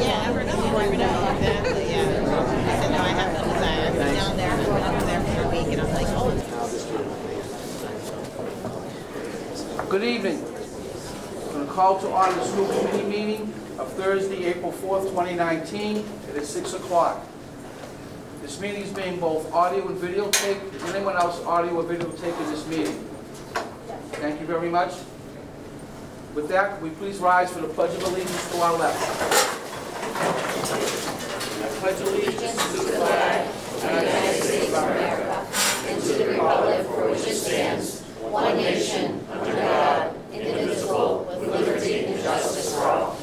Yeah, never know. Exactly, yeah. I said, no, I have no desire. I was down there, I was there for a week, and I was like, oh, it's Good evening. I'm going to call to order the school committee meeting of Thursday, April 4th, 2019. It is 6 o'clock. This meeting is being both audio and videotaped. Is anyone else audio or videotaping this meeting? Thank you very much. With that, will we please rise for the Pledge of Allegiance to our left. I pledge allegiance to the flag of the United States of America and to the republic for which it stands, one nation, under God, indivisible, with liberty and justice for all.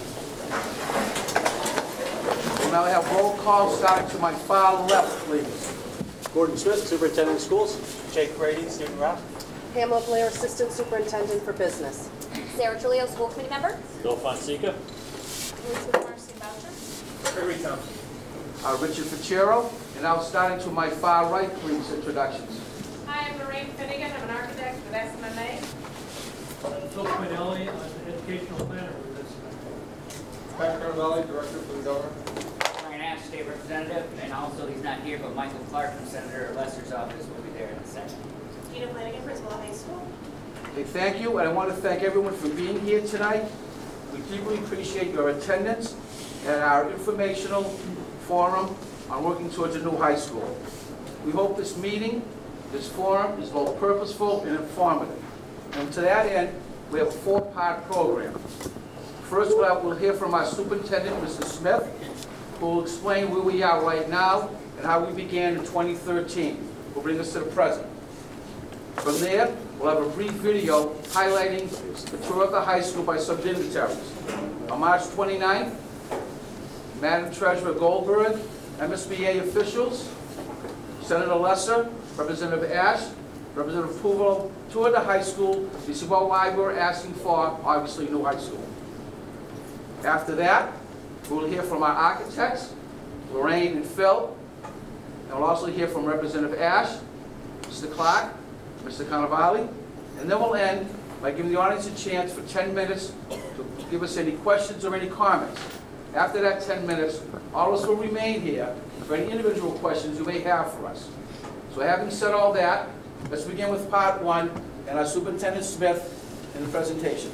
We'll now have roll call starting to my far left, please. Gordon Smith, Superintendent of Schools. Jake Brady, Student Rep. Pamela Blair, Assistant Superintendent for Business. Sarah Trulio, School Committee Member. Bill Fonseca. Elizabeth Marcy Boucher. Gregory Thompson. Richard Fitzgerald. And now starting to my far right, please, introductions. Hi, I'm Lorraine Finnegan. I'm an architect with SMMA. Phil Quinelli, I'm an educational planner with SMMA. Pat Carnavalli, Director for the Governor. Ryan Ash, State Representative, and also he's not here, but Michael Clark from Senator Lester's office will be there in a second. Gina Flanagan, Principal of High School. Okay, thank you, and I want to thank everyone for being here tonight. We deeply appreciate your attendance at our informational forum on working towards a new high school. We hope this meeting, this forum, is both purposeful and informative. And to that end, we have a four-part program. First, we'll hear from our superintendent, Mr. Smith, who will explain where we are right now and how we began in 2013. Will bring us to the present. From there, we'll have a brief video highlighting the tour of the high school by some dignitaries. On March 29th, Madam Treasurer Goldberg, MSBA officials, Senator Lesser, Representative Ash, Representative Puvo toured the high school to see why we're asking for, obviously, new high school. After that, we'll hear from our architects, Lorraine and Phil, and we'll also hear from Representative Ash, Mr. Clark, Mr. Carnavalli, and then we'll end by giving the audience a chance for 10 minutes to give us any questions or any comments. After that 10 minutes, all of us will remain here for any individual questions you may have for us. So having said all that, let's begin with part one and our Superintendent Smith in the presentation.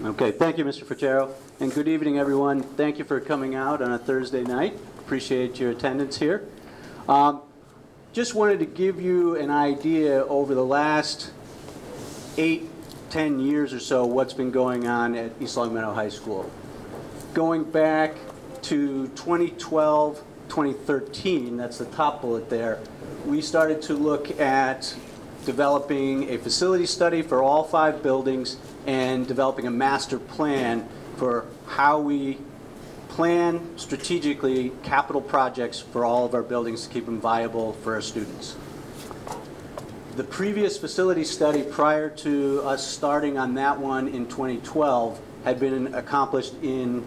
Okay, thank you, Mr. Fitzgerald, and good evening, everyone. Thank you for coming out on a Thursday night. Appreciate your attendance here. Just wanted to give you an idea over the last 8-10 years or so what's been going on at East Long Meadow High School. Going back to 2012, 2013, that's the top bullet there, we started to look at developing a facility study for all 5 buildings and developing a master plan for how we plan strategically capital projects for all of our buildings to keep them viable for our students. The previous facility study prior to us starting on that one in 2012 had been accomplished in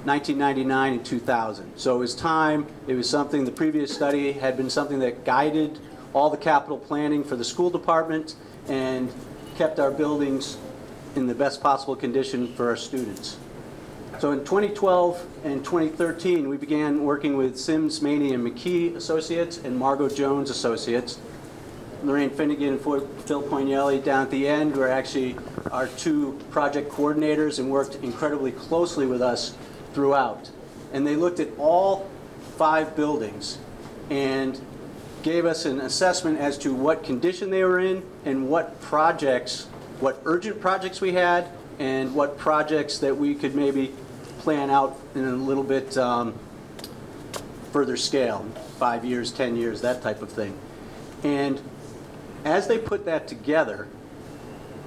1999 and 2000. So it was time, it was something, the previous study had been something that guided all the capital planning for the school department and kept our buildings in the best possible condition for our students. So in 2012 and 2013, we began working with Sims, Maney, and McKee Associates and Margot Jones Associates. Lorraine Finnegan and Phil Poignelli down at the end were actually our 2 project coordinators and worked incredibly closely with us throughout. And they looked at all 5 buildings and gave us an assessment as to what condition they were in and what projects, what urgent projects we had and what projects that we could maybe plan out in a little bit further scale, 5 years, 10 years, that type of thing. And as they put that together,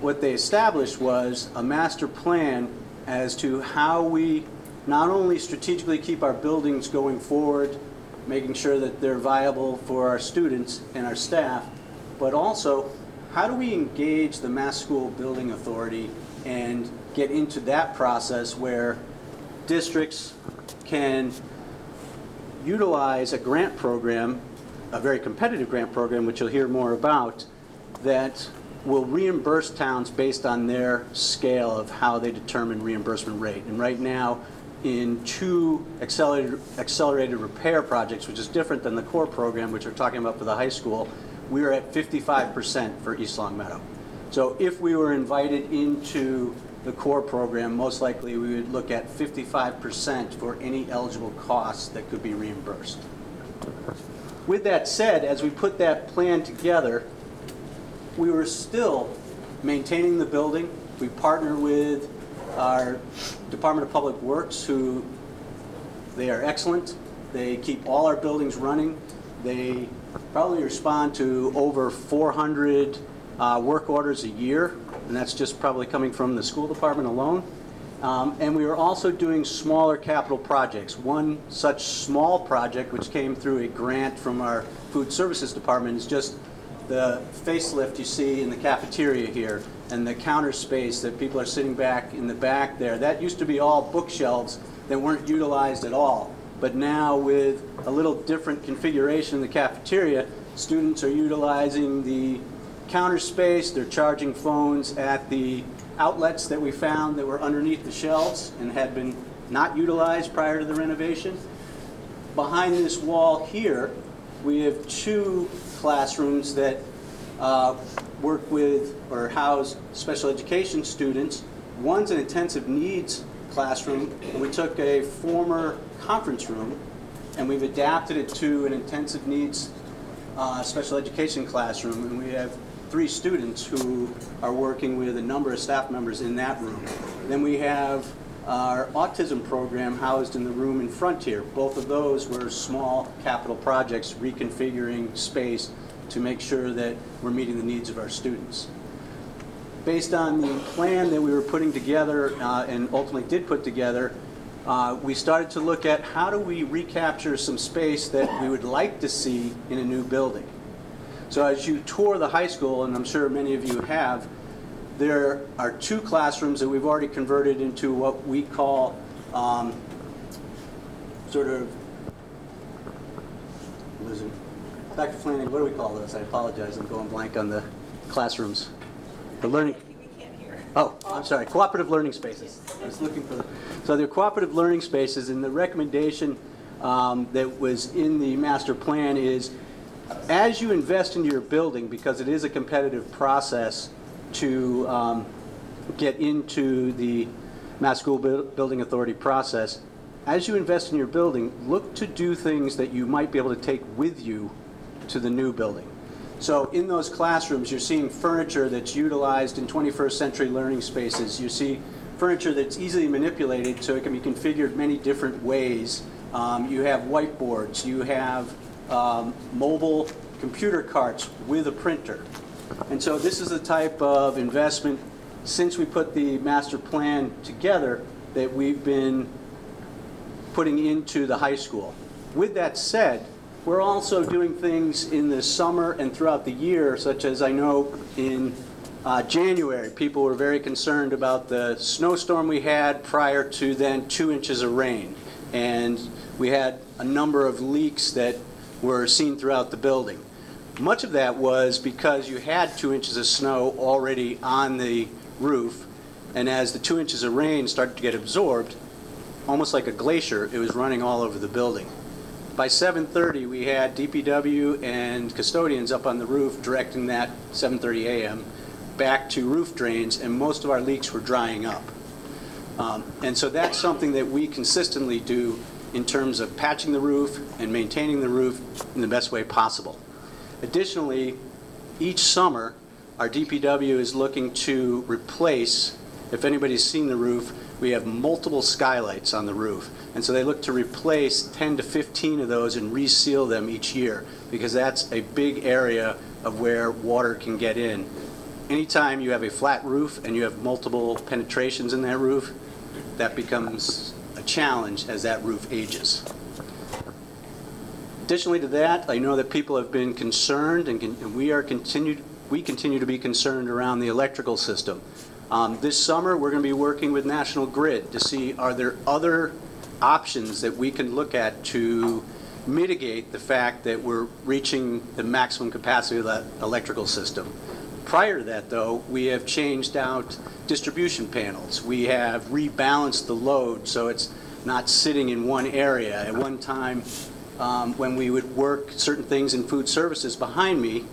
what they established was a master plan as to how we not only strategically keep our buildings going forward, making sure that they're viable for our students and our staff, but also how do we engage the Mass School Building Authority and get into that process where districts can utilize a grant program, a very competitive grant program, which you'll hear more about, that will reimburse towns based on their scale of how they determine reimbursement rate. And right now, in 2 accelerated repair projects, which is different than the core program, which we're talking about for the high school. We are at 55% for East Longmeadow. So if we were invited into the core program, most likely we would look at 55% for any eligible costs that could be reimbursed. With that said, as we put that plan together, we were still maintaining the building. We partner with our Department of Public Works, who they are excellent. They keep all our buildings running. They probably respond to over 400 work orders a year, and that's just probably coming from the school department alone. And we are also doing smaller capital projects. One such small project, which came through a grant from our food services department, is just the facelift you see in the cafeteria here and the counter space that people are sitting back in the back there. That used to be all bookshelves that weren't utilized at all. But now, with a little different configuration in the cafeteria, students are utilizing the counter space. They're charging phones at the outlets that we found that were underneath the shelves and had been not utilized prior to the renovation. Behind this wall here, we have 2 classrooms that work with or house special education students. One's an intensive needs classroom, and we took a former conference room and we've adapted it to an intensive needs special education classroom, and we have 3 students who are working with a number of staff members in that room. Then we have our autism program housed in the room in front here. Both of those were small capital projects, reconfiguring space to make sure that we're meeting the needs of our students. Based on the plan that we were putting together and ultimately did put together, we started to look at how do we recapture some space that we would like to see in a new building. So as you tour the high school, and I'm sure many of you have, there are 2 classrooms that we've already converted into what we call sort of, Dr. Flanagan, what do we call those? I apologize, I'm going blank on the classrooms. The learning. Oh, I'm sorry, cooperative learning spaces. I was looking for them. So they're cooperative learning spaces, and the recommendation that was in the master plan is, as you invest into your building, because it is a competitive process to get into the Mass School Building Authority process, as you invest in your building, look to do things that you might be able to take with you to the new building. So in those classrooms, you're seeing furniture that's utilized in 21st century learning spaces. You see furniture that's easily manipulated so it can be configured many different ways. You have whiteboards, you have mobile computer carts with a printer. And so this is the type of investment, since we put the master plan together, that we've been putting into the high school. With that said, we're also doing things in the summer and throughout the year, such as I know in January, people were very concerned about the snowstorm we had prior to then 2 inches of rain. And we had a number of leaks that were seen throughout the building. Much of that was because you had 2 inches of snow already on the roof, and as the 2 inches of rain started to get absorbed, almost like a glacier, it was running all over the building. By 7:30, we had DPW and custodians up on the roof directing that 7:30 a.m. back to roof drains, and most of our leaks were drying up. And so that's something that we consistently do in terms of patching the roof and maintaining the roof in the best way possible. Additionally, each summer, our DPW is looking to replace, if anybody's seen the roof, we have multiple skylights on the roof. And so they look to replace 10 to 15 of those and reseal them each year, because that's a big area of where water can get in. Anytime you have a flat roof and you have multiple penetrations in that roof, that becomes a challenge as that roof ages. Additionally to that, I know that people have been concerned, and we continue to be concerned around the electrical system. This summer, we're going to be working with National Grid to see, are there other options that we can look at to mitigate the fact that we're reaching the maximum capacity of that electrical system. Prior to that, though, we have changed out distribution panels. We have rebalanced the load, so it's not sitting in one area. At one time, when we would work certain things in food services behind me,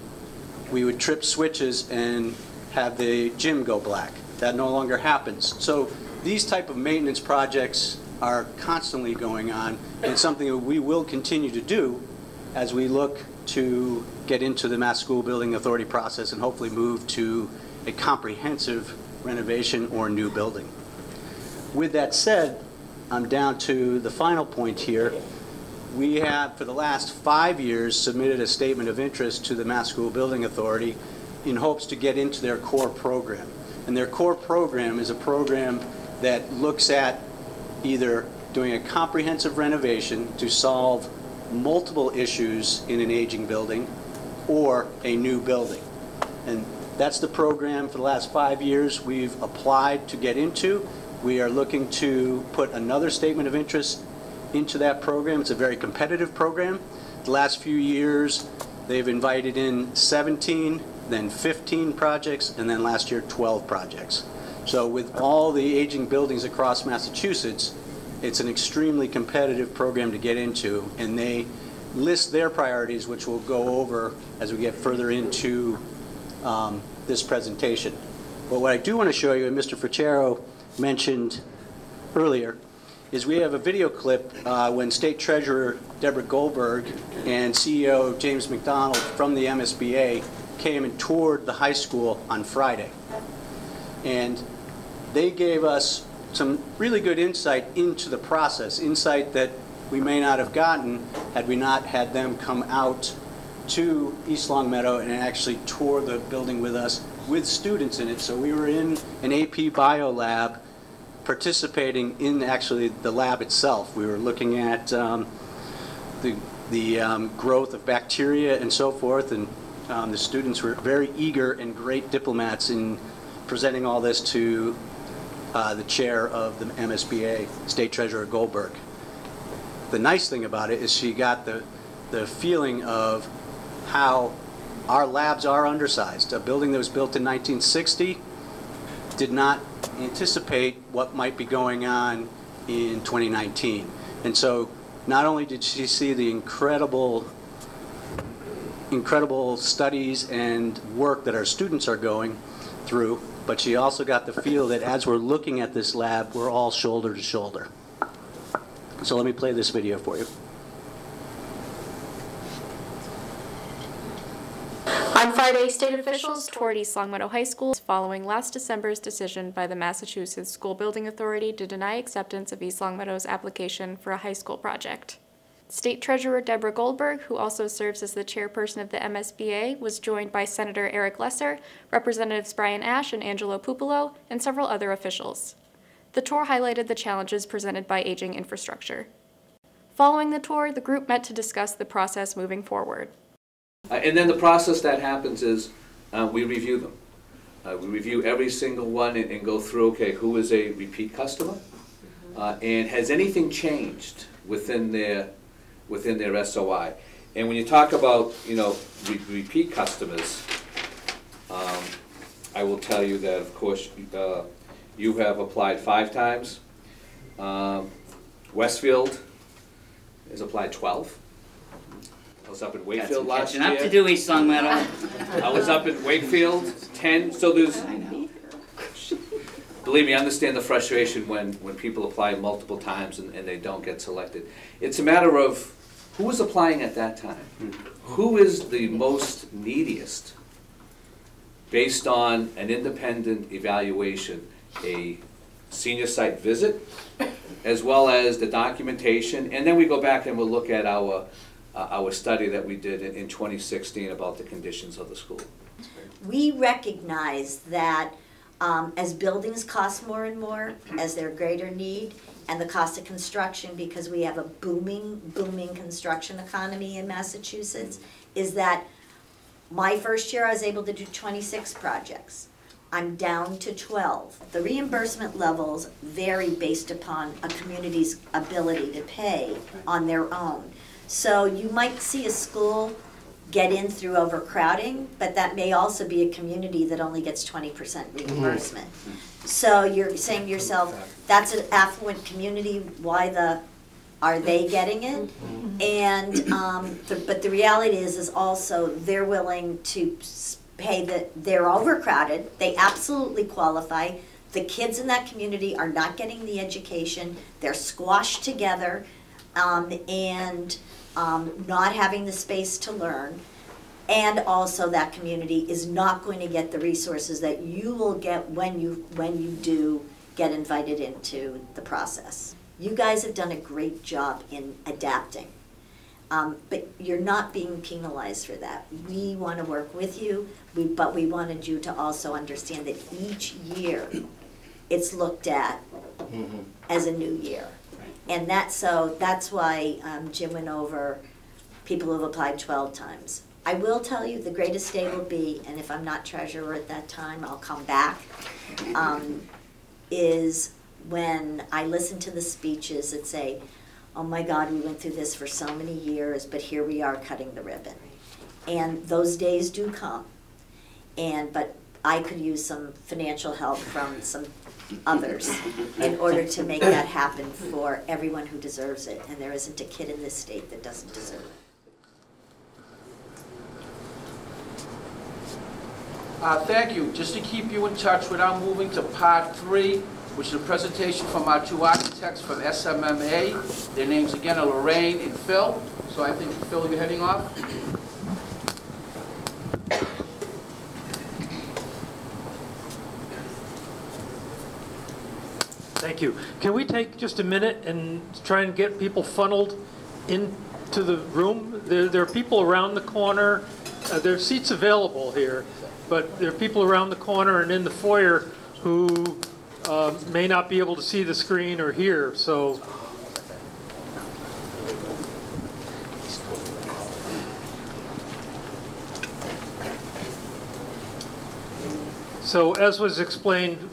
we would trip switches and have the gym go black. That no longer happens. So these type of maintenance projects are constantly going on, and something that we will continue to do as we look to get into the Mass School Building Authority process and hopefully move to a comprehensive renovation or new building. With that said, I'm down to the final point here. We have, for the last 5 years, submitted a statement of interest to the Mass School Building Authority in hopes to get into their core program. And their core program is a program that looks at either doing a comprehensive renovation to solve multiple issues in an aging building or a new building. And that's the program for the last 5 years we've applied to get into. We are looking to put another statement of interest into that program. It's a very competitive program. The last few years, they've invited in 17, then 15 projects, and then last year 12 projects. So with all the aging buildings across Massachusetts, it's an extremely competitive program to get into, and they list their priorities, which we'll go over as we get further into this presentation. But what I do want to show you, and Mr. Ficero mentioned earlier, is we have a video clip when State Treasurer Deborah Goldberg and CEO James McDonald from the MSBA came and toured the high school on Friday. And they gave us some really good insight into the process, insight that we may not have gotten had we not had them come out to East Longmeadow and actually tour the building with us with students in it. So we were in an AP Bio lab participating in actually the lab itself. We were looking at the growth of bacteria and so forth, and the students were very eager and great diplomats in presenting all this to the chair of the MSBA, State Treasurer Goldberg. The nice thing about it is she got the feeling of how our labs are undersized. A building that was built in 1960 did not anticipate what might be going on in 2019. And so not only did she see the incredible studies and work that our students are going through, but she also got the feel that as we're looking at this lab, we're all shoulder to shoulder. So let me play this video for you. On Friday, state officials toured East Longmeadow High School following last December's decision by the Massachusetts School Building Authority to deny acceptance of East Longmeadow's application for a high school project. State Treasurer Deborah Goldberg, who also serves as the chairperson of the MSBA, was joined by Senator Eric Lesser, Representatives Brian Ash and Angelo Pupolo, and several other officials. The tour highlighted the challenges presented by aging infrastructure. Following the tour, the group met to discuss the process moving forward. And then the process that happens is we review them. We review every single one and go through, okay, who is a repeat customer? And has anything changed within their SOI? And when you talk about, repeat customers, I will tell you that, of course, you have applied 5 times. Westfield has applied 12. I was up in Wakefield last year. Catching up to do, East Longmeadow. I was up in Wakefield, 10. So there's, believe me, I understand the frustration when people apply multiple times and they don't get selected. It's a matter of who was applying at that time. Who is the most neediest based on an independent evaluation, a senior site visit, as well as the documentation, and then we go back and we'll look at our study that we did in 2016 about the conditions of the school. We recognize that as buildings cost more and more, as they're greater need, and the cost of construction, because we have a booming construction economy in Massachusetts, is that my first year I was able to do 26 projects. I'm down to 12. The reimbursement levels vary based upon a community's ability to pay on their own. So you might see a school get in through overcrowding, but that may also be a community that only gets 20% reimbursement. So you're saying to yourself, that's an affluent community, are they getting it? And, but the reality is also they're willing to pay they're overcrowded, they absolutely qualify. The kids in that community are not getting the education, they're squashed together, and not having the space to learn. And also that community is not going to get the resources that you will get when you do get invited into the process. You guys have done a great job in adapting, but you're not being penalized for that. We want to work with you, but we wanted you to also understand that each year it's looked at as a new year. And that's why Jim went over people who have applied 12 times. I will tell you the greatest day will be, and if I'm not treasurer at that time, I'll come back, is when I listen to the speeches that say, oh my God, we went through this for so many years, but here we are cutting the ribbon. And those days do come. But I could use some financial help from some others in order to make that happen for everyone who deserves it. And there isn't a kid in this state that doesn't deserve it. Thank you. Just to keep you in touch, we're now moving to part 3, which is a presentation from our 2 architects from SMMA. Their names again are Lorraine and Phil. So I think, Phil, you're heading off. Thank you. Can we take just a minute and try and get people funneled into the room? There are people around the corner. There are seats available here, but there are people around the corner and in the foyer who may not be able to see the screen or hear. So as was explained,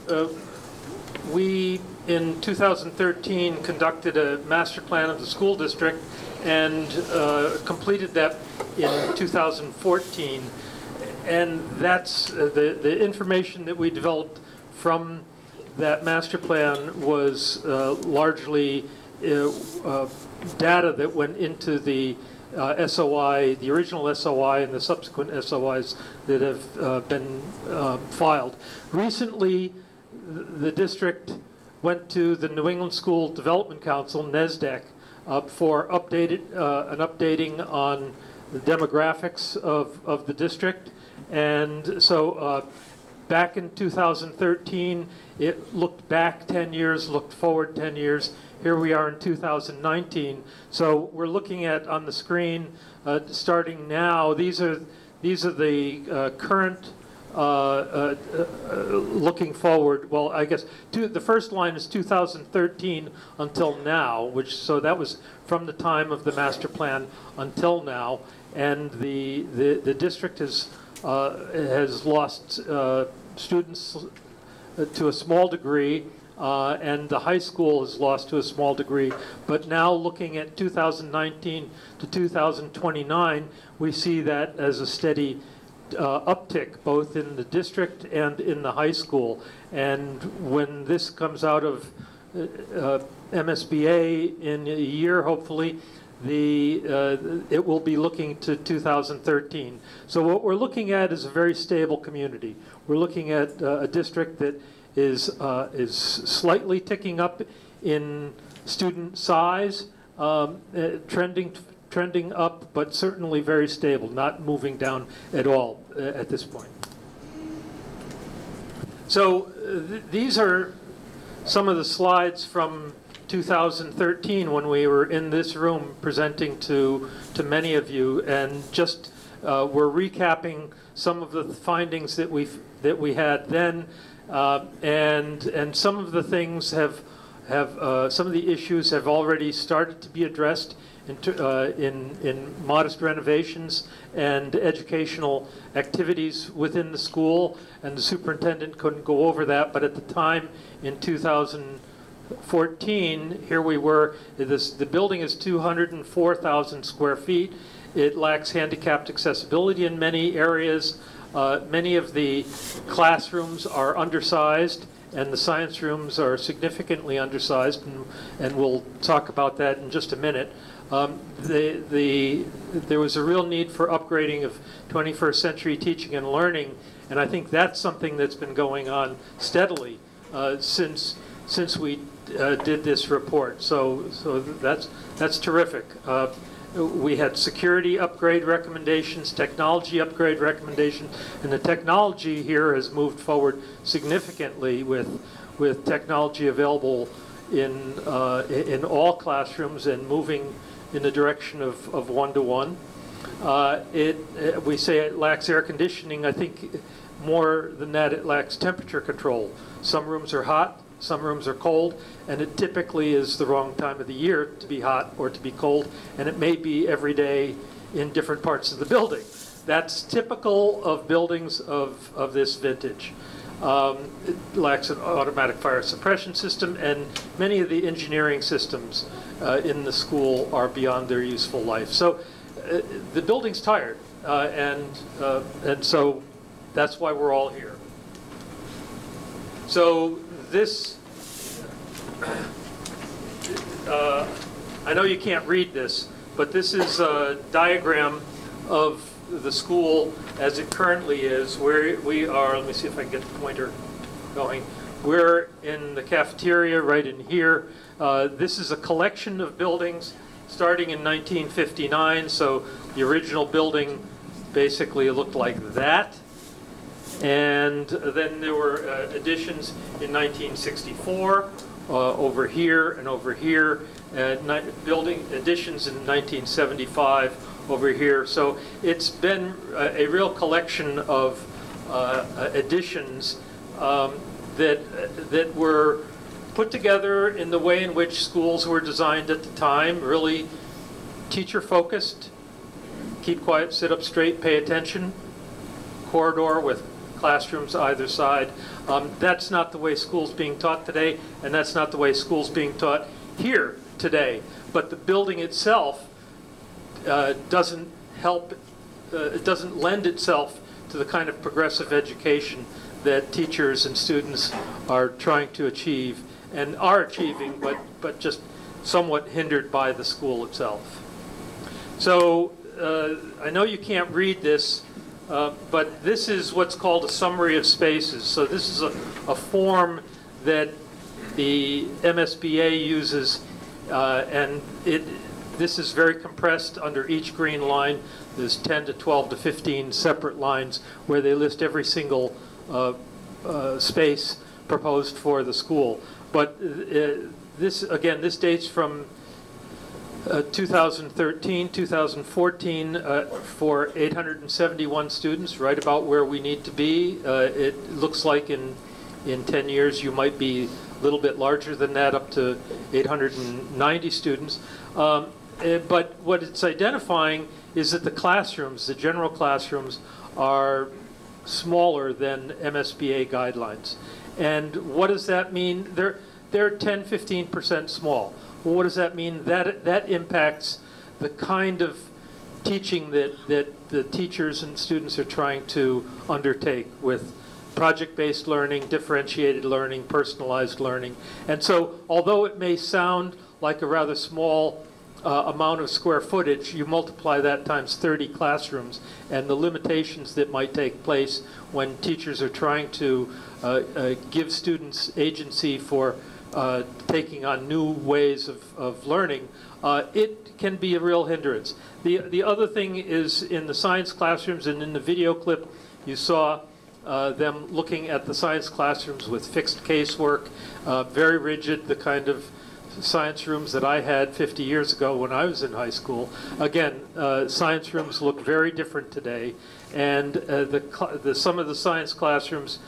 we in 2013 conducted a master plan of the school district and completed that in 2014. And that's the information that we developed from that master plan was largely data that went into the SOI, the original SOI and the subsequent SOIs that have been filed. Recently, the district went to the New England School Development Council, NESDEC, for an updating on the demographics of the district. And so back in 2013, it looked back 10 years, looked forward 10 years. Here we are in 2019. So we're looking at, on the screen, starting now, these are the current looking forward. Well, I guess the first line is 2013 until now, so that was from the time of the master plan until now, and the district has lost students to a small degree, and the high school has lost to a small degree. But now, looking at 2019 to 2029, we see that as a steady uptick both in the district and in the high school. And when this comes out of MSBA in a year, hopefully, it will be looking to 2013. So what we're looking at is a very stable community. We're looking at a district that is slightly ticking up in student size, trending up, but certainly very stable, not moving down at all at this point. So these are some of the slides from 2013 when we were in this room presenting to many of you, and just we're recapping some of the findings that we had then, and some of the things some of the issues have already started to be addressed in modest renovations and educational activities within the school, and the superintendent couldn't go over that, but at the time in 2013 14, here we were, the building is 204,000 square feet. It lacks handicapped accessibility in many areas. Many of the classrooms are undersized, and the science rooms are significantly undersized, and we'll talk about that in just a minute. There was a real need for upgrading of 21st century teaching and learning, and I think that's something that's been going on steadily since we did this report. So that's terrific. We had security upgrade recommendations, technology upgrade recommendations, and the technology here has moved forward significantly with technology available in all classrooms and moving in the direction of one-to-one. We say it lacks air conditioning. I think more than that, it lacks temperature control. Some rooms are hot, some rooms are cold, and it typically is the wrong time of the year to be hot or to be cold, and it may be every day in different parts of the building. That's typical of buildings of this vintage. It lacks an automatic fire suppression system, and many of the engineering systems in the school are beyond their useful life. So the building's tired, and so that's why we're all here. So this, I know you can't read this, but this is a diagram of the school as it currently is. Where we are, let me see if I can get the pointer going. We're in the cafeteria right in here. This is a collection of buildings starting in 1959. So the original building basically looked like that. And then there were additions in 1964 over here and over here. Building additions in 1975 over here. So it's been a real collection of additions that were put together in the way in which schools were designed at the time, really teacher focused, keep quiet, sit up straight, pay attention, corridor with classrooms either side. That's not the way school's being taught today, and that's not the way school's being taught here today. But the building itself doesn't help, it doesn't lend itself to the kind of progressive education that teachers and students are trying to achieve and are achieving, but just somewhat hindered by the school itself. So I know you can't read this, but this is what's called a summary of spaces. So this is a form that the MSBA uses, and this is very compressed under each green line. There's 10 to 12 to 15 separate lines where they list every single space proposed for the school. But this dates from 2013, 2014 for 871 students, right about where we need to be. It looks like in 10 years you might be a little bit larger than that, up to 890 students. But what it's identifying is that the classrooms, the general classrooms, are smaller than MSBA guidelines. And what does that mean? They're 10–15% small. Well, what does that mean? That impacts the kind of teaching that the teachers and students are trying to undertake with project-based learning, differentiated learning, personalized learning. And so, although it may sound like a rather small amount of square footage, you multiply that times 30 classrooms, and the limitations that might take place when teachers are trying to give students agency for taking on new ways of learning, it can be a real hindrance. The other thing is in the science classrooms, and in the video clip you saw them looking at the science classrooms with fixed casework, very rigid, the kind of science rooms that I had 50 years ago when I was in high school. Again, science rooms look very different today, and some of the science classrooms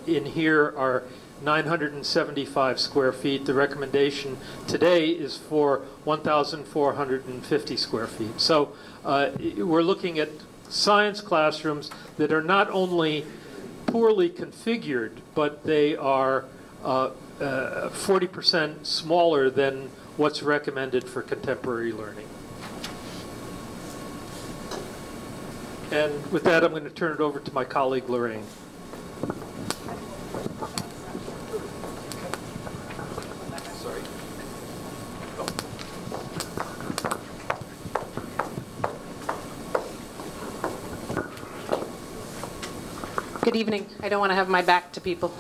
in here are 975 square feet. The recommendation today is for 1,450 square feet. So we're looking at science classrooms that are not only poorly configured, but they are 40% smaller than what's recommended for contemporary learning. And with that, I'm going to turn it over to my colleague, Lorraine. Sorry. Good evening. I don't want to have my back to people.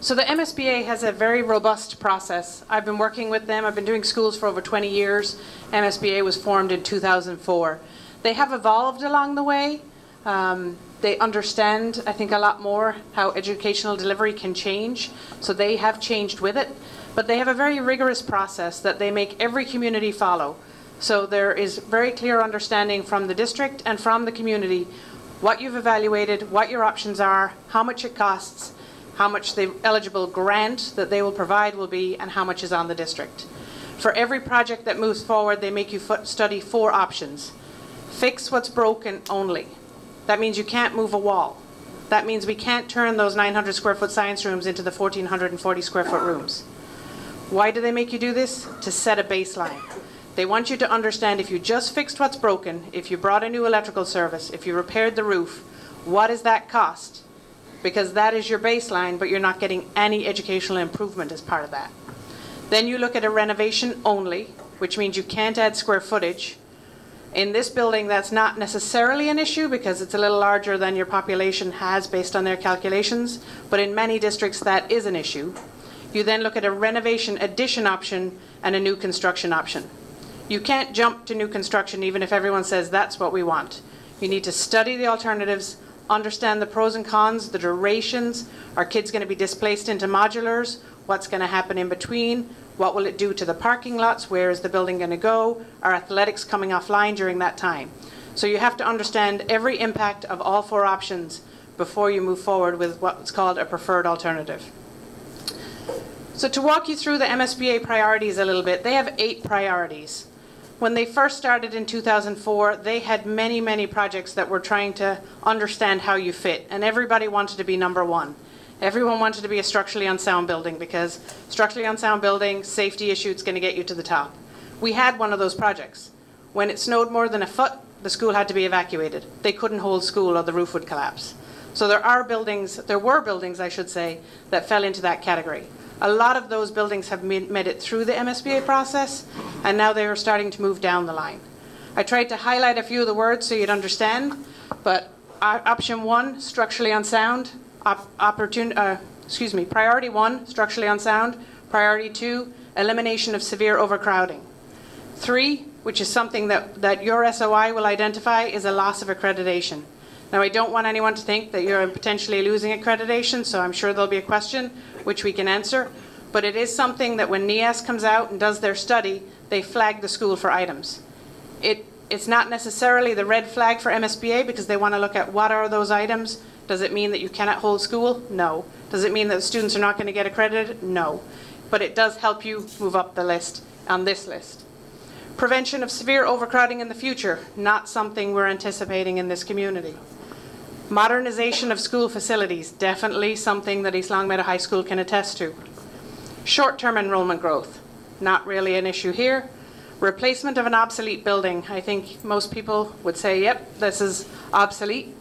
So the MSBA has a very robust process. I've been working with them. I've been doing schools for over 20 years. MSBA was formed in 2004. They have evolved along the way. They understand, I think, a lot more how educational delivery can change. So they have changed with it. But they have a very rigorous process that they make every community follow. So there is very clear understanding from the district and from the community what you've evaluated, what your options are, how much it costs, how much the eligible grant that they will provide will be, and how much is on the district. For every project that moves forward, they make you study 4 options. Fix what's broken only. That means you can't move a wall. That means we can't turn those 900 square foot science rooms into the 1,440 square foot rooms. Why do they make you do this? To set a baseline. They want you to understand if you just fixed what's broken, if you brought a new electrical service, if you repaired the roof, what does that cost? Because that is your baseline, but you're not getting any educational improvement as part of that. Then you look at a renovation only, which means you can't add square footage. In this building, that's not necessarily an issue because it's a little larger than your population has based on their calculations, but in many districts that is an issue. You then look at a renovation addition option and a new construction option. You can't jump to new construction even if everyone says that's what we want. You need to study the alternatives, understand the pros and cons, the durations. Are kids going to be displaced into modulars? What's going to happen in between? What will it do to the parking lots? Where is the building going to go? Are athletics coming offline during that time? So you have to understand every impact of all 4 options before you move forward with what's called a preferred alternative. So to walk you through the MSBA priorities a little bit, they have 8 priorities. When they first started in 2004, they had many, many projects that were trying to understand how you fit, and everybody wanted to be number 1. Everyone wanted to be a structurally unsound building because structurally unsound building, safety issue, it's going to get you to the top. We had one of those projects. When it snowed more than a foot, the school had to be evacuated. They couldn't hold school or the roof would collapse. So there were buildings, I should say, that fell into that category. A lot of those buildings have made it through the MSBA process, and now they are starting to move down the line. I tried to highlight a few of the words so you'd understand, but option 1, structurally unsound. Priority 1, structurally unsound. Priority 2, elimination of severe overcrowding. 3, which is something that your SOI will identify, is a loss of accreditation. Now, I don't want anyone to think that you're potentially losing accreditation, so I'm sure there'll be a question which we can answer. But it is something that when NEAS comes out and does their study, they flag the school for items. It's not necessarily the red flag for MSBA because they want to look at what are those items. Does it mean that you cannot hold school? No. Does it mean that the students are not going to get accredited? No. But it does help you move up the list on this list. Prevention of severe overcrowding in the future, not something we're anticipating in this community. Modernization of school facilities, definitely something that East Longmeadow High School can attest to. Short-term enrollment growth, not really an issue here. Replacement of an obsolete building. I think most people would say, yep, this is obsolete.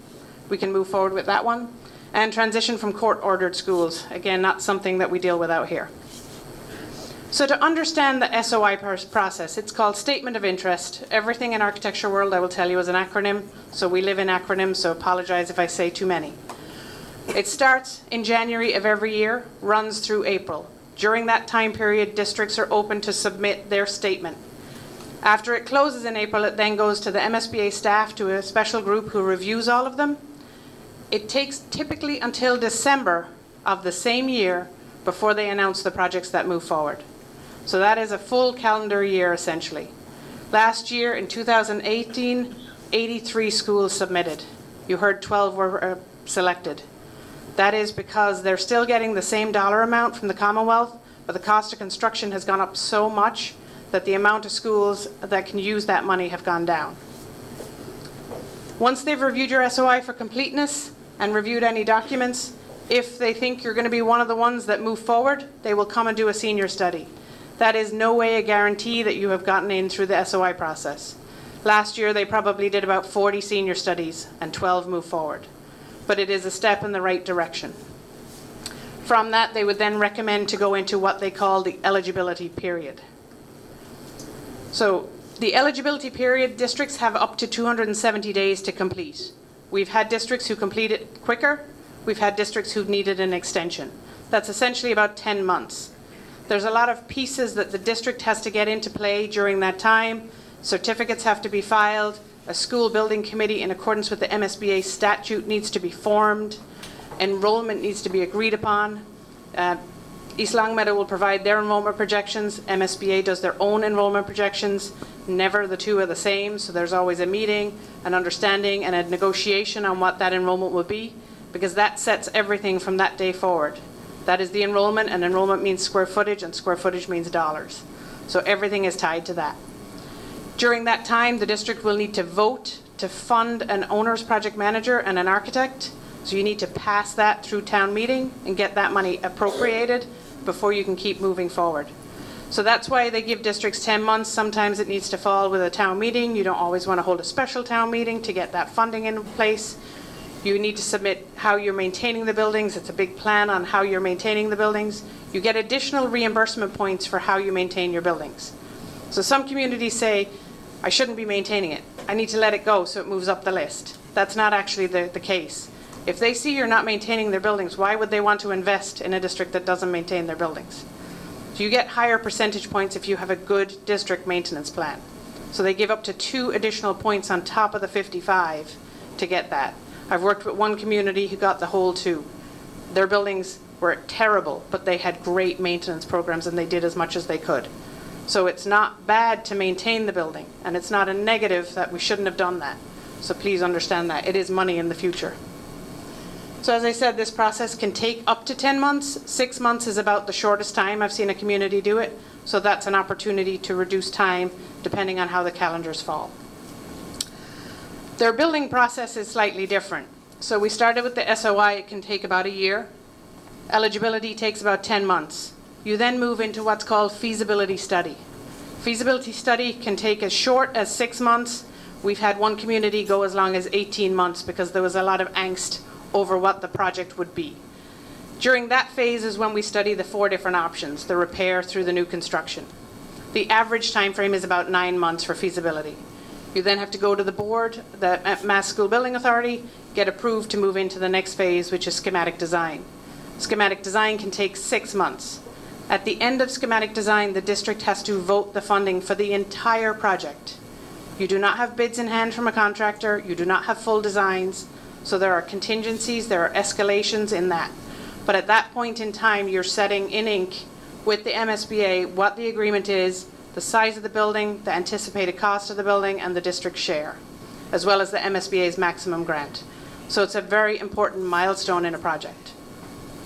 We can move forward with that one. And transition from court-ordered schools. Again, not something that we deal with out here. So to understand the SOI process, it's called Statement of Interest. Everything in architecture world, I will tell you, is an acronym. So we live in acronyms, so apologize if I say too many. It starts in January of every year, runs through April. During that time period, districts are open to submit their statement. After it closes in April, it then goes to the MSBA staff, to a special group who reviews all of them. It takes typically until December of the same year before they announce the projects that move forward. So that is a full calendar year, essentially. Last year, in 2018, 83 schools submitted. You heard 12 were selected. That is because they're still getting the same dollar amount from the Commonwealth, but the cost of construction has gone up so much that the amount of schools that can use that money have gone down. Once they've reviewed your SOI for completeness and reviewed any documents, If they think you're going to be one of the ones that move forward, they will come and do a senior study. That is no way a guarantee that you have gotten in through the SOI process. Last year, they probably did about 40 senior studies and 12 moved forward. But it is a step in the right direction. From that, they would then recommend to go into what they call the eligibility period. So the eligibility period, districts have up to 270 days to complete. We've had districts who complete it quicker. We've had districts who've needed an extension. That's essentially about 10 months. There's a lot of pieces that the district has to get into play during that time. Certificates have to be filed. A school building committee in accordance with the MSBA statute needs to be formed. Enrollment needs to be agreed upon. East Longmeadow will provide their enrollment projections. MSBA does their own enrollment projections. Never the two are the same, so there's always a meeting, an understanding, and a negotiation on what that enrollment will be, because that sets everything from that day forward. That is the enrollment, and enrollment means square footage, and square footage means dollars. So everything is tied to that. During that time, the district will need to vote to fund an owner's project manager and an architect. So you need to pass that through town meeting and get that money appropriated before you can keep moving forward. So that's why they give districts 10 months. Sometimes it needs to fall with a town meeting. You don't always want to hold a special town meeting to get that funding in place. You need to submit how you're maintaining the buildings. It's a big plan on how you're maintaining the buildings. You get additional reimbursement points for how you maintain your buildings. So some communities say, I shouldn't be maintaining it. I need to let it go so it moves up the list. That's not actually the case. If they see you're not maintaining their buildings, why would they want to invest in a district that doesn't maintain their buildings? So you get higher percentage points if you have a good district maintenance plan. So they give up to 2 additional points on top of the 55 to get that. I've worked with one community who got the whole 2. Their buildings were terrible, but they had great maintenance programs and they did as much as they could. So it's not bad to maintain the building, and it's not a negative that we shouldn't have done that. So please understand that. It is money in the future. So as I said, this process can take up to 10 months. 6 months is about the shortest time I've seen a community do it. So that's an opportunity to reduce time depending on how the calendars fall. Their building process is slightly different. So we started with the SOI. It can take about a year. Eligibility takes about 10 months. You then move into what's called feasibility study. Feasibility study can take as short as 6 months. We've had one community go as long as 18 months because there was a lot of angst over what the project would be. During that phase is when we study the 4 different options, the repair through the new construction. The average time frame is about 9 months for feasibility. You then have to go to the board, the Mass School Building Authority, get approved to move into the next phase, which is schematic design. Schematic design can take 6 months. At the end of schematic design, the district has to vote the funding for the entire project. You do not have bids in hand from a contractor. You do not have full designs. So there are contingencies, there are escalations in that. But at that point in time, you're setting in ink with the MSBA what the agreement is, the size of the building, the anticipated cost of the building, and the district share, as well as the MSBA's maximum grant. So it's a very important milestone in a project.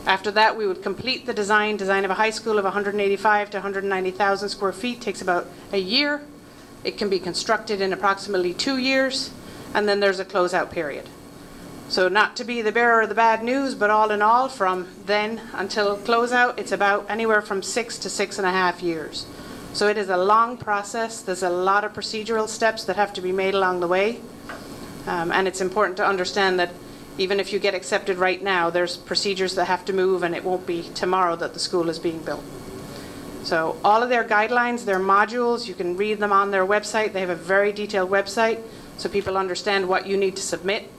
After that, we would complete the design. Design of a high school of 185 to 190,000 square feet takes about a year. It can be constructed in approximately 2 years, and then there's a closeout period. So not to be the bearer of the bad news, but all in all, from then until closeout, it's about anywhere from 6 to 6.5 years. So it is a long process. There's a lot of procedural steps that have to be made along the way. And it's important to understand that even if you get accepted right now, there's procedures that have to move, and it won't be tomorrow that the school is being built. So all of their guidelines, their modules, you can read them on their website. They have a very detailed website so people understand what you need to submit.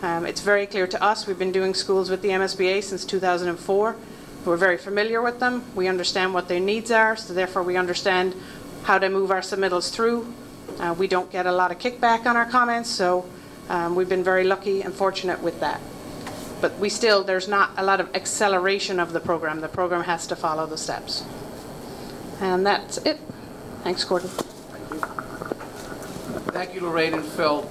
It's very clear to us. We've been doing schools with the MSBA since 2004. We're very familiar with them. We understand what their needs are, so therefore we understand how to move our submittals through. We don't get a lot of kickback on our comments, so we've been very lucky and fortunate with that. But there's not a lot of acceleration of the program. The program has to follow the steps. And that's it. Thanks, Gordon. Thank you, Lorraine and Phil.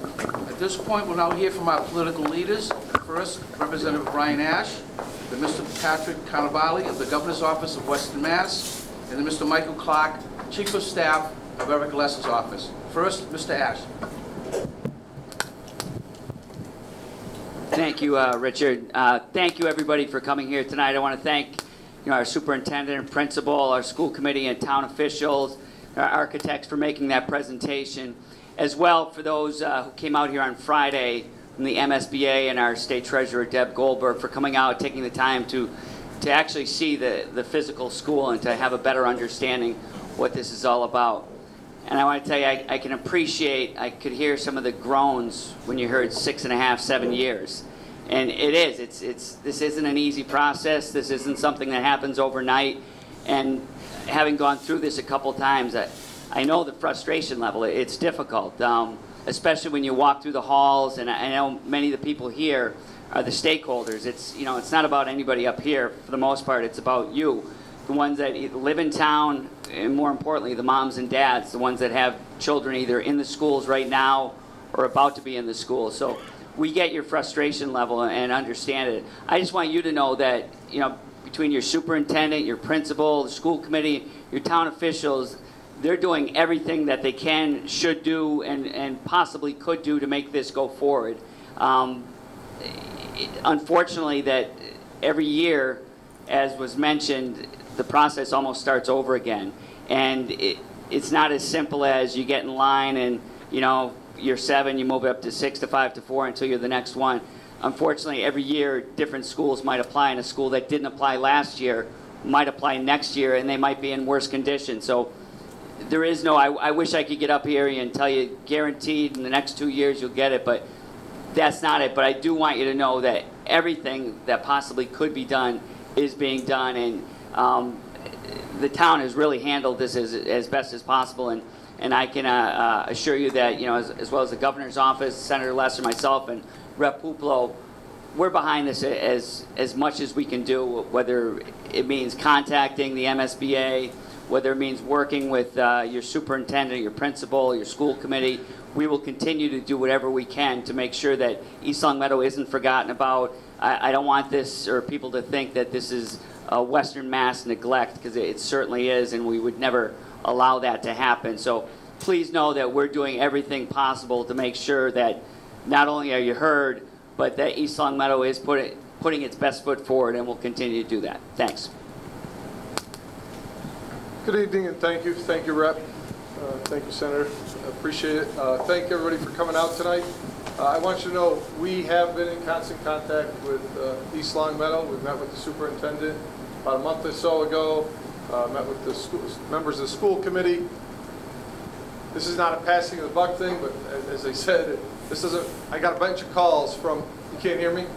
At this point, we'll now hear from our political leaders. First, Representative Brian Ash, then Mr. Patrick Cannavale of the Governor's Office of Western Mass, and then Mr. Michael Clark, Chief of Staff of Eric Less's office. First, Mr. Ash. Thank you, Richard. Thank you, everybody, for coming here tonight. I want to thank our superintendent and principal, our school committee and town officials, our architects for making that presentation, as well for those who came out here on Friday from the MSBA and our state treasurer, Deb Goldberg, for coming out, taking the time to actually see the physical school and to have a better understanding what this is all about. And I want to tell you, I can appreciate, I could hear some of the groans when you heard 6.5, 7 years. And it is, this isn't an easy process. This isn't something that happens overnight. And having gone through this a couple times, I know the frustration level. It's difficult, especially when you walk through the halls. And I know many of the people here are the stakeholders. It's not about anybody up here for the most part. It's about you, the ones that either live in town, and more importantly, the moms and dads, the ones that have children either in the schools right now or about to be in the schools. So we get your frustration level and understand it. I just want you to know that, between your superintendent, your principal, the school committee, your town officials, they're doing everything that they can, should do, and possibly could do to make this go forward. Unfortunately, that every year, as was mentioned, the process almost starts over again. And it's not as simple as you get in line and, you're 7, you move up to 6 to 5 to 4 until you're the next one. Unfortunately, every year, different schools might apply, and a school that didn't apply last year might apply next year, and they might be in worse condition. So there is no, I wish I could get up here and tell you guaranteed in the next 2 years you'll get it, but that's not it. But I do want you to know that everything that possibly could be done is being done, and the town has really handled this as best as possible. And I can assure you that, as well as the governor's office, Senator Lesser, myself, and Rep. Puplo, we're behind this as much as we can do, whether it means contacting the MSBA, whether it means working with your superintendent, your principal, your school committee. We will continue to do whatever we can to make sure that East Longmeadow isn't forgotten about. I don't want this or people to think that this is Western Mass neglect, because it certainly is, and we would never allow that to happen. So please know that we're doing everything possible to make sure that not only are you heard, but that East Longmeadow is putting its best foot forward, and will continue to do that. Thanks. Good evening, and thank you. Thank you, Rep. Thank you, Senator. I appreciate it. Thank everybody for coming out tonight. I want you to know we have been in constant contact with East Longmeadow. We've met with the superintendent about a month or so ago. Met with the members of the school committee. This is not a passing of the buck thing, but as I said, this doesn't. I got a bunch of calls from. You can't hear me?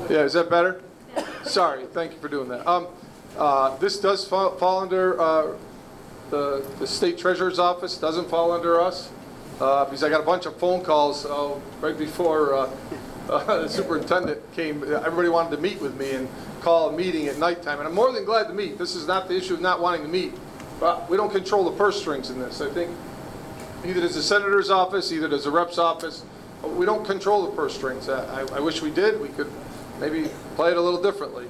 Yeah, is that better? Sorry, thank you for doing that. This does fall under the state treasurer's office. Doesn't fall under us because I got a bunch of phone calls right before the superintendent came. Everybody wanted to meet with me and call a meeting at nighttime, and I'm more than glad to meet. This is not the issue of not wanting to meet, but we don't control the purse strings in this. I think either does the senator's office, either does the rep's office. We don't control the purse strings. I wish we did. We could maybe play it a little differently,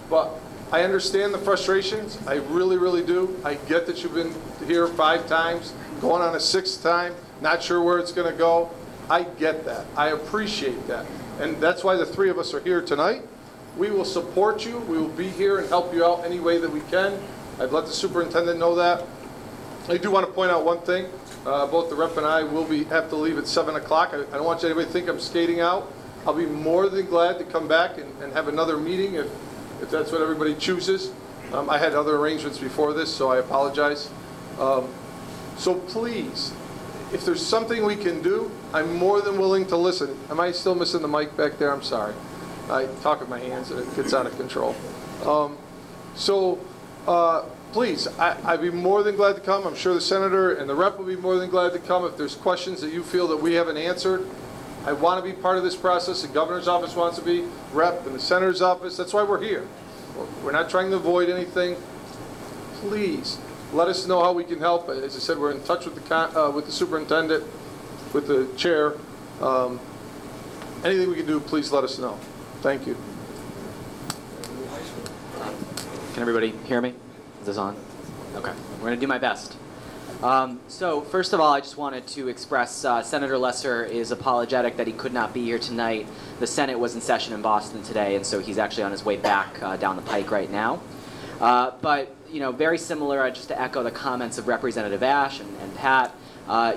but I understand the frustrations. I really, really do. I get that you've been here 5 times, going on a 6th time, not sure where it's going to go. I get that. I appreciate that, and that's why the 3 of us are here tonight. We will support you. We will be here and help you out any way that we can. I'd let the superintendent know that. I do want to point out one thing. Both the rep and I will have to leave at 7 o'clock. I don't want anybody to think I'm skating out. I'll be more than glad to come back and have another meeting if that's what everybody chooses. I had other arrangements before this, so I apologize. So please, if there's something we can do, I'm more than willing to listen. Am I still missing the mic back there? I'm sorry. I talk with my hands and it gets out of control. Please, I'd be more than glad to come. I'm sure the senator and the rep will be more than glad to come if there's questions that you feel that we haven't answered. I want to be part of this process. The governor's office wants to be, rep, and the senator's office. That's why we're here. We're not trying to avoid anything. Please, let us know how we can help. As I said, we're in touch with the superintendent, with the chair. Anything we can do, please let us know. Thank you. Can everybody hear me? Is this on? Okay. I'm going to do my best. So first of all, I just wanted to express Senator Lesser is apologetic that he could not be here tonight. The Senate was in session in Boston today, and so he's actually on his way back down the pike right now. But you know, very similar, just to echo the comments of Representative Ash and Pat,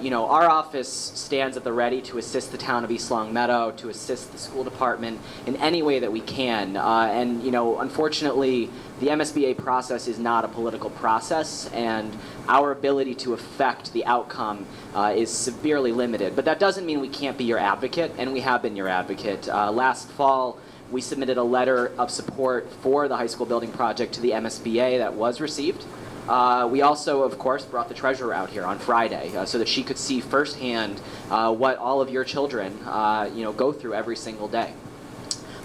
you know, our office stands at the ready to assist the town of East Long Meadow, to assist the school department in any way that we can. And, you know, unfortunately, the MSBA process is not a political process, and our ability to affect the outcome is severely limited. But that doesn't mean we can't be your advocate, and we have been your advocate. Last fall, we submitted a letter of support for the high school building project to the MSBA that was received. We also, of course, brought the treasurer out here on Friday so that she could see firsthand what all of your children, you know, go through every single day.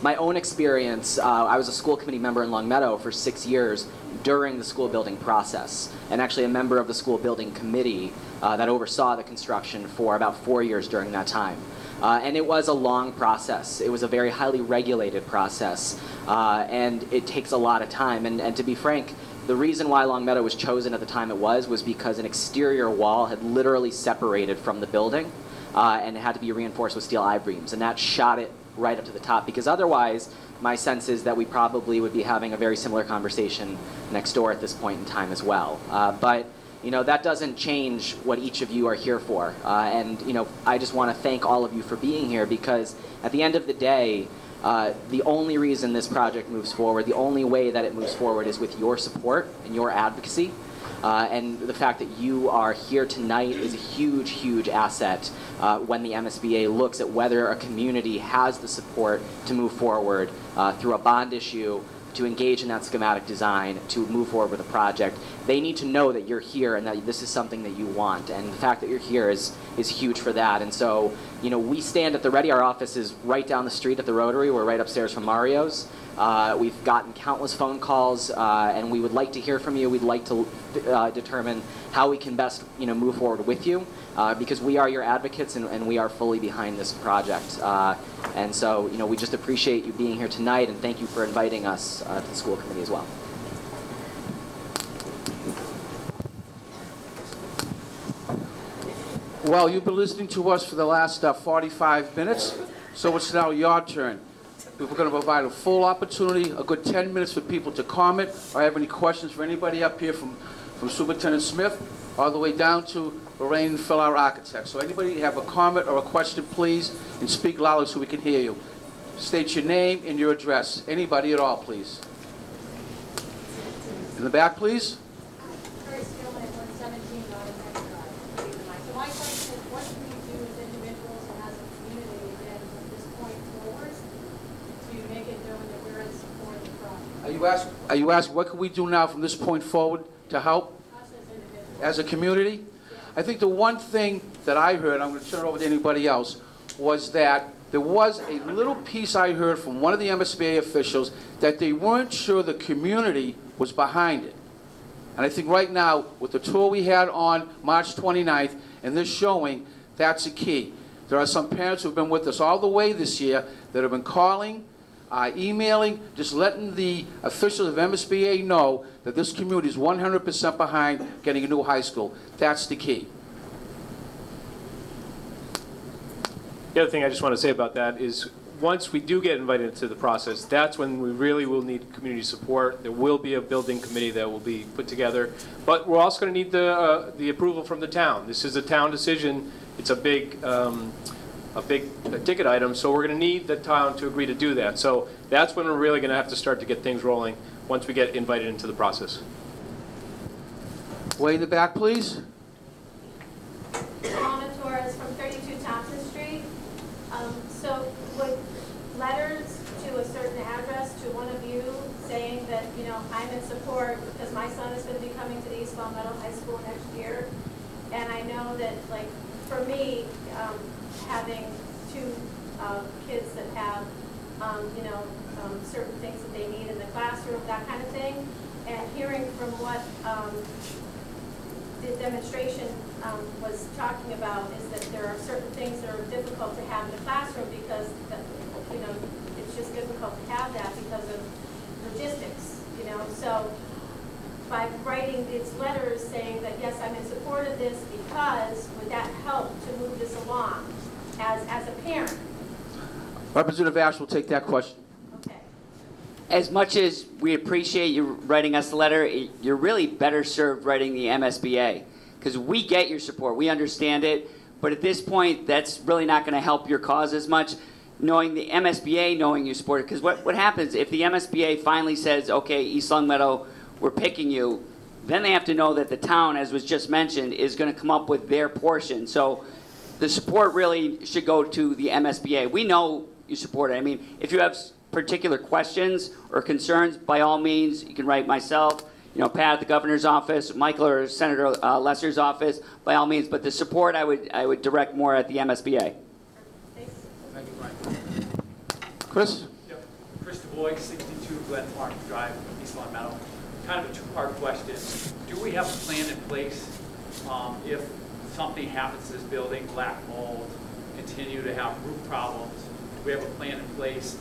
My own experience, I was a school committee member in Long Meadow for 6 years during the school building process, and actually a member of the school building committee that oversaw the construction for about 4 years during that time. And it was a long process. It was a very highly regulated process, and it takes a lot of time. And to be frank, the reason why Long Meadow was chosen at the time it was because an exterior wall had literally separated from the building, and it had to be reinforced with steel I-beams, and that shot it right up to the top, because otherwise, my sense is that we probably would be having a very similar conversation next door at this point in time as well. But you know, that doesn't change what each of you are here for. And you know, I just want to thank all of you for being here, because at the end of the day, the only reason this project moves forward, the only way that it moves forward is with your support and your advocacy. And the fact that you are here tonight is a huge, huge asset when the MSBA looks at whether a community has the support to move forward through a bond issue, to engage in that schematic design, to move forward with a project. They need to know that you're here and that this is something that you want. And the fact that you're here is huge for that. And so, you know, we stand at the ready. Our office is right down the street at the Rotary. We're right upstairs from Mario's. We've gotten countless phone calls, and we would like to hear from you. We'd like to determine how we can best, you know, move forward with you, because we are your advocates, and we are fully behind this project. And so, you know, we just appreciate you being here tonight, and thank you for inviting us to the school committee as well. Well, you've been listening to us for the last 45 minutes, so it's now your turn. We're going to provide a full opportunity, a good 10 minutes for people to comment or have any questions for anybody up here from Superintendent Smith all the way down to Lorraine and Phil, our architect. So anybody have a comment or a question, please, and speak loudly so we can hear you. State your name and your address. Anybody at all, please. In the back, please. Are you asking what can we do now from this point forward to help as a community? I think the one thing that I heard, I'm going to turn it over to anybody else, was that there was a little piece I heard from one of the MSBA officials that they weren't sure the community was behind it. And I think right now, with the tour we had on March 29th and this showing, that's a key. There are some parents who have been with us all the way this year that have been calling, emailing, just letting the officials of MSBA know that this community is 100% behind getting a new high school. That's the key. The other thing I just want to say about that is once we do get invited into the process, that's when we really will need community support. There will be a building committee that will be put together, but we're also going to need the approval from the town. This is a town decision. It's a big ticket item, so we're going to need the town to agree to do that. So that's when we're really going to have to start to get things rolling once we get invited into the process. Way in the back, please. Mona Torres from 32 Thompson Street. So would letters to a certain address to one of you saying that, you know, I'm in support because my son is going to be coming to the East Long Meadow High School next year, and I know that, like, for me, having two kids that have, you know, certain things that they need in the classroom, that kind of thing, and hearing from what the demonstration was talking about is that there are certain things that are difficult to have in the classroom because, you know, it's just difficult to have that because of logistics, you know. So by writing these letters saying that, yes, I'm in support of this because, would that help to move this along as a parent? Representative Ash will take that question. As much as we appreciate you writing us the letter, you're really better served writing the MSBA, because we get your support, we understand it, but at this point, that's really not going to help your cause as much. Knowing the MSBA, knowing you support it, because what happens if the MSBA finally says, okay, East Longmeadow, we're picking you, then they have to know that the town, as was just mentioned, is going to come up with their portion. So the support really should go to the MSBA. We know you support it. I mean, if you have particular questions or concerns, by all means, you can write myself, you know, Pat at the governor's office, Michael or Senator Lesser's office, by all means. But the support, I would direct more at the MSBA. Chris? Yep. Chris DuBois, 62 Glen Park Drive, East Longmeadow. Kind of a two-part question. Do we have a plan in place if something happens to this building, black mold, continue to have roof problems? Do we have a plan in place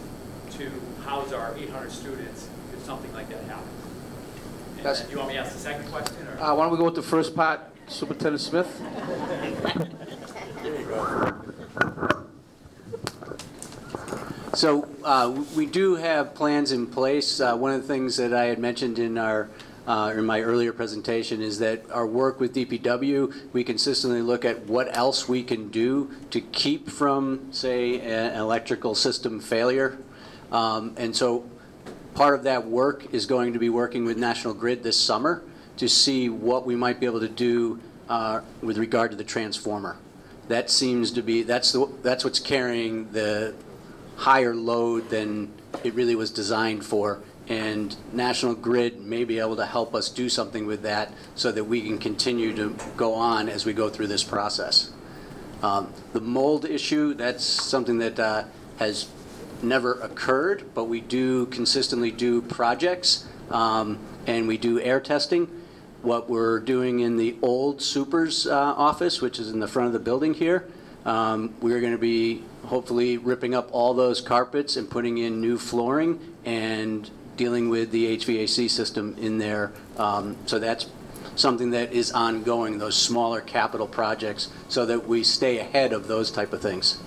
to house our 800 students if something like that happens? And then, do you want me to ask the second question? Or? Why don't we go with the first part, Superintendent Smith? So we do have plans in place. One of the things that I had mentioned in my earlier presentation is that our work with DPW, we consistently look at what else we can do to keep from, say, an electrical system failure. And so part of that work is going to be working with National Grid this summer to see what we might be able to do with regard to the transformer. That seems to be, that's what's carrying the higher load than it really was designed for, and National Grid may be able to help us do something with that so that we can continue to go on as we go through this process. The mold issue, that's something that has never occurred, but we do consistently do projects and we do air testing. What we're doing in the old Super's office, which is in the front of the building here, we're going to be hopefully ripping up all those carpets and putting in new flooring and dealing with the HVAC system in there. So that's something that is ongoing, those smaller capital projects, so that we stay ahead of those type of things.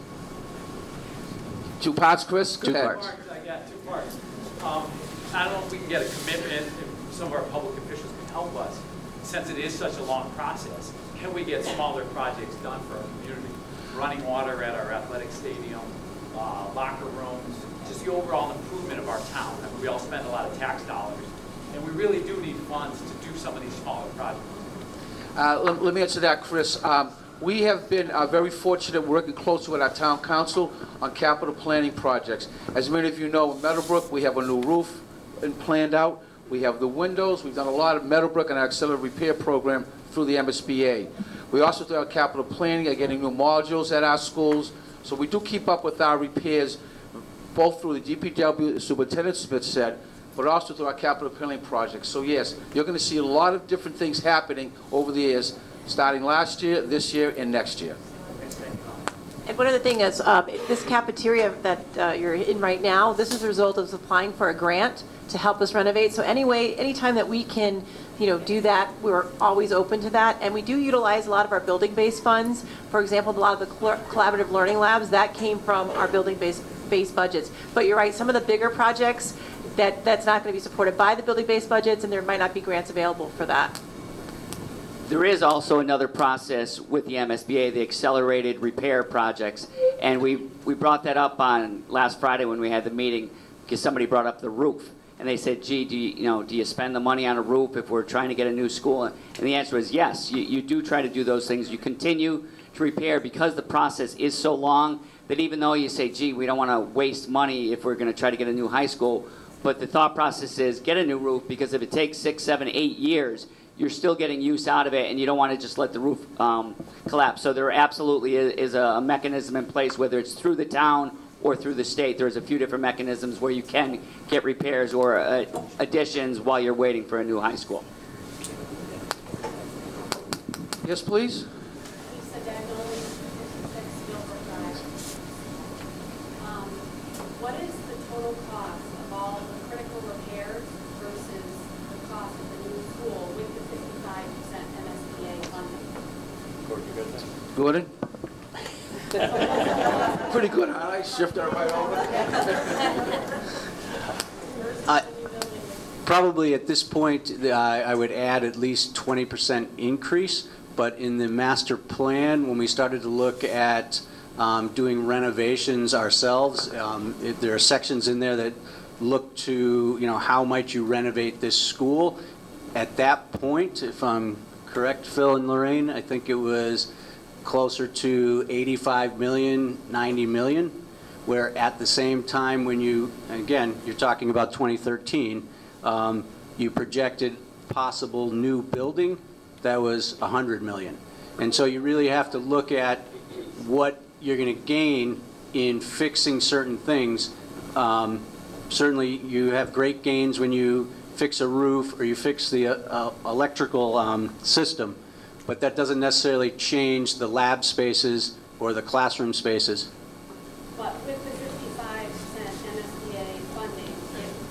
Two parts, Chris? Two parts. I got two parts. I don't know if we can get a commitment, if some of our public officials can help us, since it is such a long process. Can we get smaller projects done for our community? Running water at our athletic stadium, locker rooms, just the overall improvement of our town. I mean, we all spend a lot of tax dollars, and we really do need funds to do some of these smaller projects. Let me answer that, Chris. We have been very fortunate working closely with our town council on capital planning projects. As many of you know, in Meadowbrook, we have a new roof planned out. We have the windows. We've done a lot of Meadowbrook and our accelerated repair program through the MSBA. We also do our capital planning, getting new modules at our schools. So we do keep up with our repairs, both through the DPW, as Superintendent Smith said, but also through our capital planning projects. So yes, you're going to see a lot of different things happening over the years, starting last year, this year, and next year. And one other thing is, this cafeteria that you're in right now, this is a result of applying for a grant to help us renovate. So anytime that we can, do that, we're always open to that. And we do utilize a lot of our building-based funds. For example, a lot of the collaborative learning labs, that came from our building-based budgets. But you're right, some of the bigger projects, that's not going to be supported by the building-based budgets, and there might not be grants available for that. There is also another process with the MSBA, the accelerated repair projects, and we brought that up on last Friday when we had the meeting because somebody brought up the roof, and they said, "Gee, do you spend the money on a roof if we're trying to get a new school?" And the answer is yes. You do try to do those things. You continue to repair because the process is so long that even though you say, "Gee, we don't want to waste money if we're going to try to get a new high school," but the thought process is get a new roof because if it takes 6, 7, 8 years. You're still getting use out of it, and you don't want to just let the roof collapse. So there absolutely is a mechanism in place, whether it's through the town or through the state. There's a few different mechanisms where you can get repairs or additions while you're waiting for a new high school. Yes, please. What is the total cost of all the critical repairs versus the cost of the new school with the 55% MSBA funding? Gordon? Pretty good, huh? I shifted her right over. Probably at this point, I would add at least 20% increase, but in the master plan, when we started to look at doing renovations ourselves, there are sections in there that look to, how might you renovate this school? At that point, if I'm correct, Phil and Lorraine, I think it was closer to 85 million, 90 million, where at the same time when you, again, you're talking about 2013, you projected possible new building that was 100 million. And so you really have to look at what you're going to gain in fixing certain things. Certainly you have great gains when you fix a roof or you fix the electrical system, but that doesn't necessarily change the lab spaces or the classroom spaces. But with the 55% MSBA funding,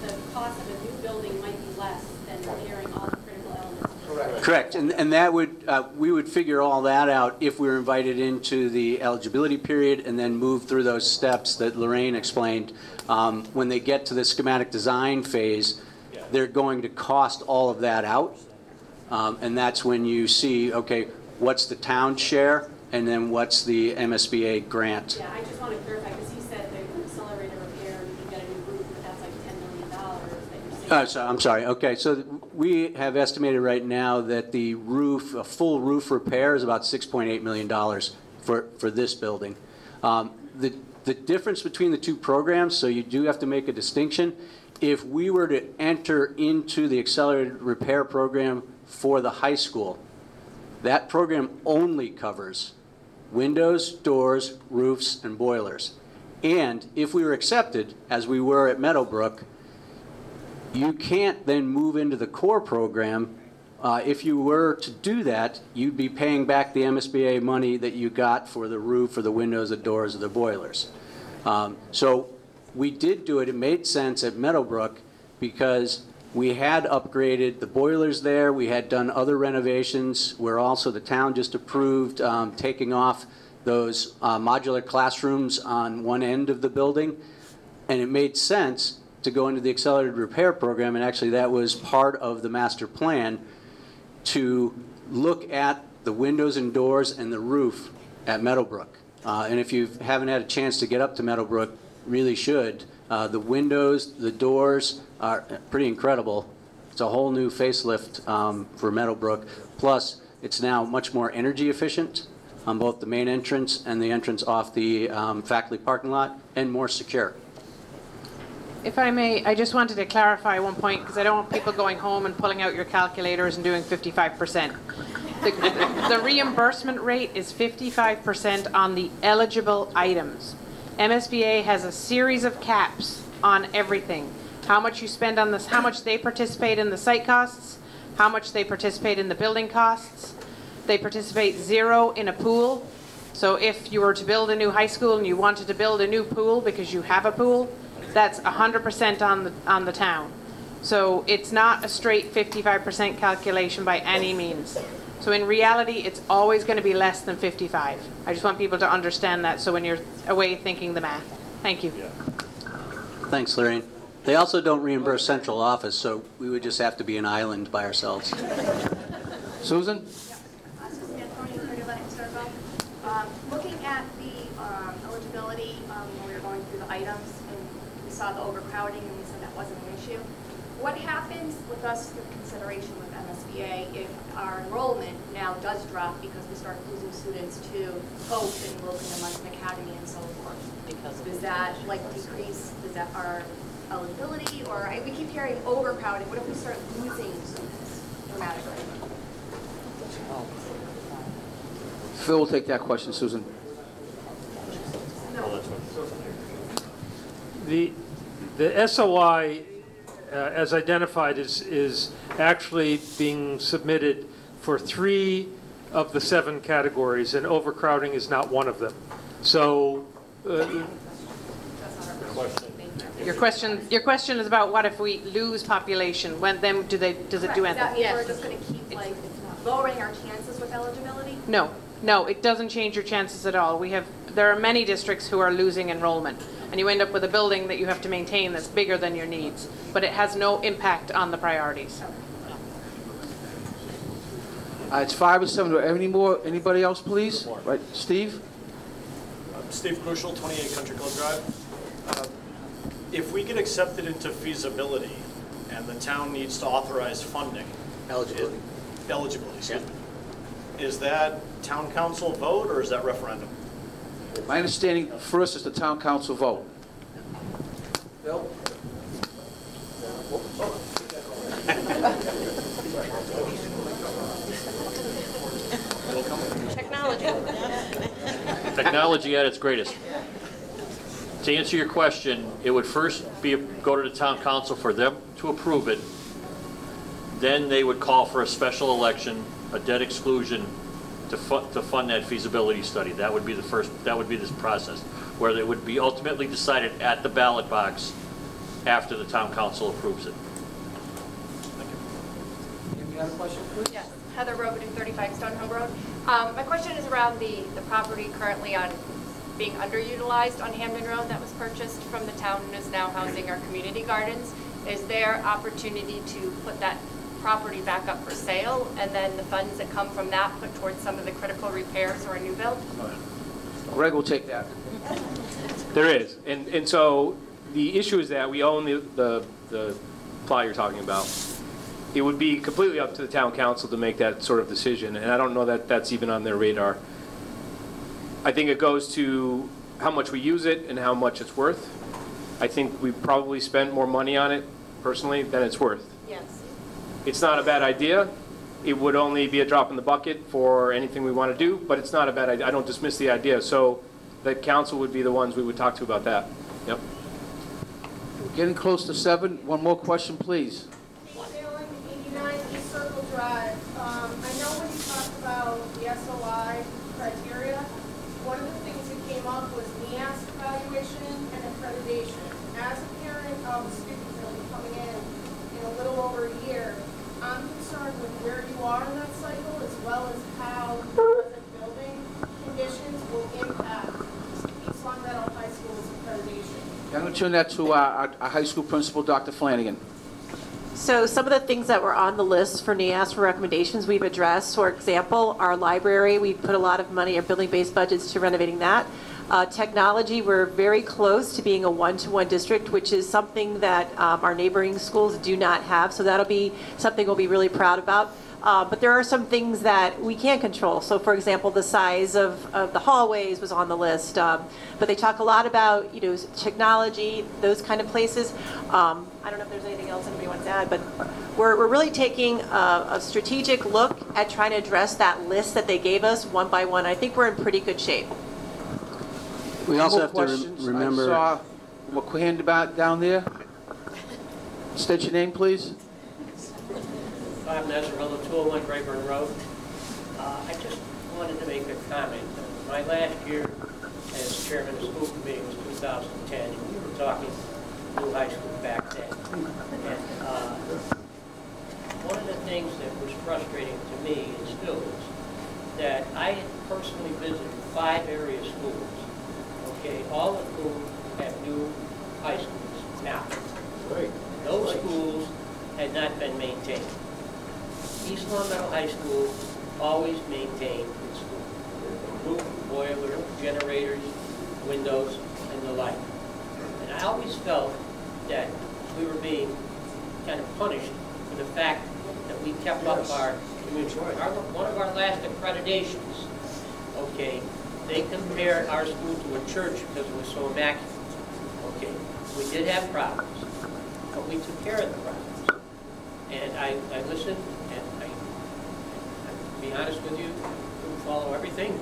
the cost of a new building might be less than clearing all the critical elements. Correct, and that would, we would figure all that out if we were invited into the eligibility period and then move through those steps that Lorraine explained. When they get to the schematic design phase, they're going to cost all of that out. And that's when you see, okay, what's the town share, and then what's the MSBA grant. Yeah, I just want to clarify, because he said the accelerator repair, you can get a new roof, but that's like $10 million that you're saying. I'm sorry, okay, so we have estimated right now that the roof, a full roof repair is about $6.8 million for this building. The difference between the two programs, so you do have to make a distinction. If we were to enter into the accelerated repair program for the high school, that program only covers windows, doors, roofs, and boilers. And if we were accepted, as we were at Meadowbrook, you can't then move into the core program. If you were to do that, you'd be paying back the MSBA money that you got for the roof, or the windows, the doors, or the boilers. So we did do it. It made sense at Meadowbrook because we had upgraded the boilers there. We had done other renovations where also the town just approved taking off those modular classrooms on one end of the building. And it made sense to go into the accelerated repair program, and actually that was part of the master plan, to look at the windows and doors and the roof at Meadowbrook. And if you haven't had a chance to get up to Meadowbrook, really should. The windows, the doors are pretty incredible. It's a whole new facelift for Meadowbrook. Plus, it's now much more energy efficient on both the main entrance and the entrance off the faculty parking lot, and more secure. If I may, I just wanted to clarify one point, because I don't want people going home and pulling out your calculators and doing 55%. The reimbursement rate is 55% on the eligible items. MSBA has a series of caps on everything. How much you spend on this, how much they participate in the site costs, how much they participate in the building costs. They participate zero in a pool. So if you were to build a new high school and you wanted to build a new pool because you have a pool, that's 100% on the town. So it's not a straight 55% calculation by any means. So in reality, it's always going to be less than 55. I just want people to understand that, so when you're away thinking the math. Thank you. Thanks, Lorraine. They also don't reimburse central office, so we would just have to be an island by ourselves. Susan? Looking at the eligibility, when we were going through the items, and we saw the overcrowding, and we said that wasn't an issue. What happens with us through consideration with MSBA if our enrollment now does drop because we start losing students to Hope and Wilson and Munson Academy and so forth? Does that decrease? Does that our eligibility? Or we keep hearing overcrowding. What if we start losing students dramatically? Phil will take that question, Susan. The SOI, as identified, is actually being submitted for 3 of the 7 categories, and overcrowding is not one of them. So, Your question is about what if we lose population? When then does it do Does that anything? mean we're just going to keep like lowering our chances with eligibility? No, no, it doesn't change your chances at all. There are many districts who are losing enrollment, and you end up with a building that you have to maintain that's bigger than your needs, but it has no impact on the priorities. It's 5 or 7. Do I have anybody else, please? Right, Steve? Steve Crucial, 28 Country Club Drive. If we get accepted into feasibility and the town needs to authorize funding. Eligibility, excuse me. Is that town council vote or is that referendum? My understanding first is the town council vote. Bill? Technology. Technology at its greatest. To answer your question, it would first go to the town council for them to approve it. Then they would call for a special election, a debt exclusion, to fund that feasibility study. That would be the first. That would be this process, where it would be ultimately decided at the ballot box after the town council approves it. Any other question, please? Yes, Heather Robidoux, 35 Stonehill Road. My question is around the property currently being underutilized on Hamden Road that was purchased from the town and is now housing our community gardens. Is there opportunity to put that property back up for sale and then the funds that come from that put towards some of the critical repairs or a new build? Greg will take that. There is, and so the issue is that we own the plot you're talking about. It would be completely up to the town council to make that sort of decision, and I don't know that that's even on their radar. I think it goes to how much we use it and how much it's worth. I think we probably spent more money on it, personally, than it's worth. Yes. It's not a bad idea. It would only be a drop in the bucket for anything we want to do, but it's not a bad idea. I don't dismiss the idea. So the council would be the ones we would talk to about that. Yep. We're getting close to 7. One more question, please. 89 East Circle Drive. I know when you talked about the SOI criteria, one of the things that came up was NEAS evaluation and accreditation. As a parent of students that will be coming in a little over a year, I'm concerned with where you are in that cycle as well as how present building conditions will impact East Long Meadow High School's accreditation. I'm going to turn that to our high school principal, Dr. Flanagan. So some of the things that were on the list for NEAS for recommendations we've addressed. For example, our library, we put a lot of money, our building-based budgets to renovating that. Technology, we're very close to being a one-to-one district, which is something that our neighboring schools do not have. So that'll be something we'll be really proud about. But there are some things that we can't control. So for example, the size of the hallways was on the list. But they talk a lot about, technology, those kind of places. I don't know if there's anything else anybody wants to add, but we're really taking a strategic look at trying to address that list that they gave us one by one. I think we're in pretty good shape. We also have to remember. I saw a hand down there. State your name, please. Bob Nazarello, 201 Grayburn Road. I just wanted to make a comment. My last year as chairman of the school committee was 2010, and we were talking new high school back then. And one of the things that was frustrating to me and still is that I personally visited 5 area schools. Okay, all of whom have new high schools now. Those schools had not been maintained. East Long Meadow High School always maintained its school. Roof, boiler, generators, windows, and the like. And I always felt that we were being kind of punished for the fact that we kept up our community. One of our last accreditations, okay, they compared our school to a church because it was so immaculate. Okay, we did have problems, but we took care of the problems. And I listened, and to be honest with you, couldn't follow everything.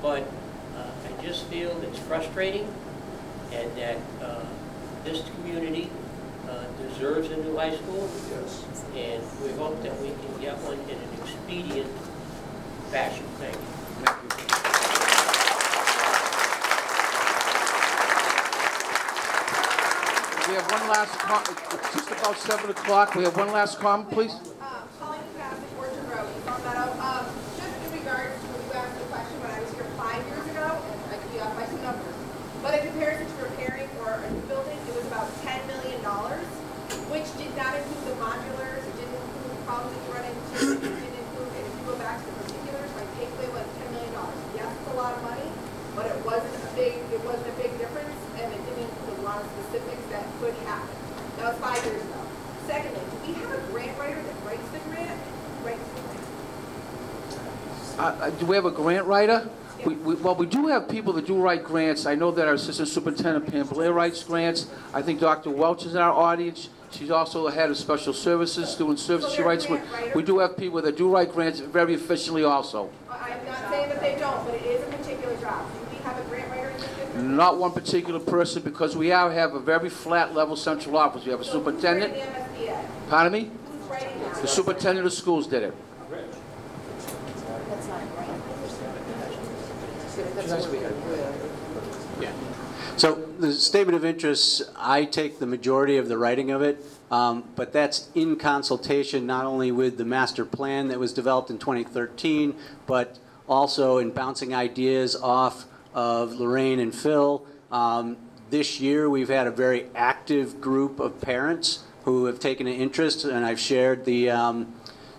But I just feel it's frustrating, and that this community deserves a new high school. Yes. And we hope that we can get one in an expedient fashion. Thank you. Thank you. We have one last comment. It's just about 7 o'clock. We have one last comment, please. Calling Bassett, Orchard Road, East Meadow. Just in regards to when you asked the question when I was here 5 years ago, and I could be off by some numbers, but in comparison to repairing or a new building, it was about $10 million, which did not include the modulars, it didn't include problems that you run into, it didn't include, and if you go back to the particulars, my takeaway was $10 million. Yes, it's a lot of money, but it wasn't a big difference, and it didn't include a lot of specifics that could happen. That was 5 years ago. Secondly, do we have a grant writer that writes the grant? Do we have a grant writer? Well, we do have people that do write grants. I know that our Assistant Superintendent Pam Blair writes grants. I think Dr. Welch is in our audience. She's also the head of special services, student services. She writes. We do have people that do write grants very efficiently also. I'm not saying that they don't, but it is a particular job. Do we have a grant writer in this district? Not one particular person, because we have a very flat level central office. We have a superintendent. Who's writing the MSBA? Pardon me? Who's writing that? The superintendent of schools did it. So the statement of interests, I take the majority of the writing of it, but that's in consultation not only with the master plan that was developed in 2013, but also in bouncing ideas off of Lorraine and Phil. This year we've had a very active group of parents who have taken an interest, and I've shared the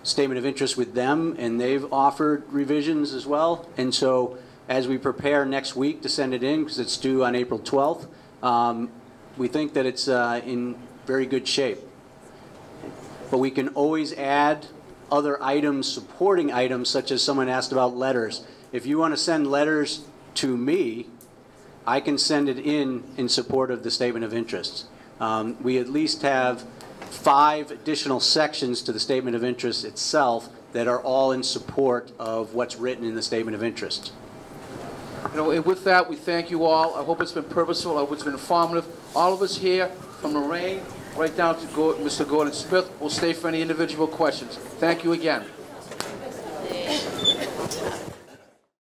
statement of interest with them, and they've offered revisions as well. And so as we prepare next week to send it in, because it's due on April 12th, we think that it's in very good shape. But we can always add other items, supporting items, such as someone asked about letters. If you want to send letters to me, I can send it in support of the statement of interest. We at least have 5 additional sections to the statement of interest itself that are all in support of what's written in the statement of interest. You know, and with that, we thank you all. I hope it's been purposeful. I hope it's been informative. All of us here, from Lorraine right down to Mr. Gordon Smith, will stay for any individual questions. Thank you again.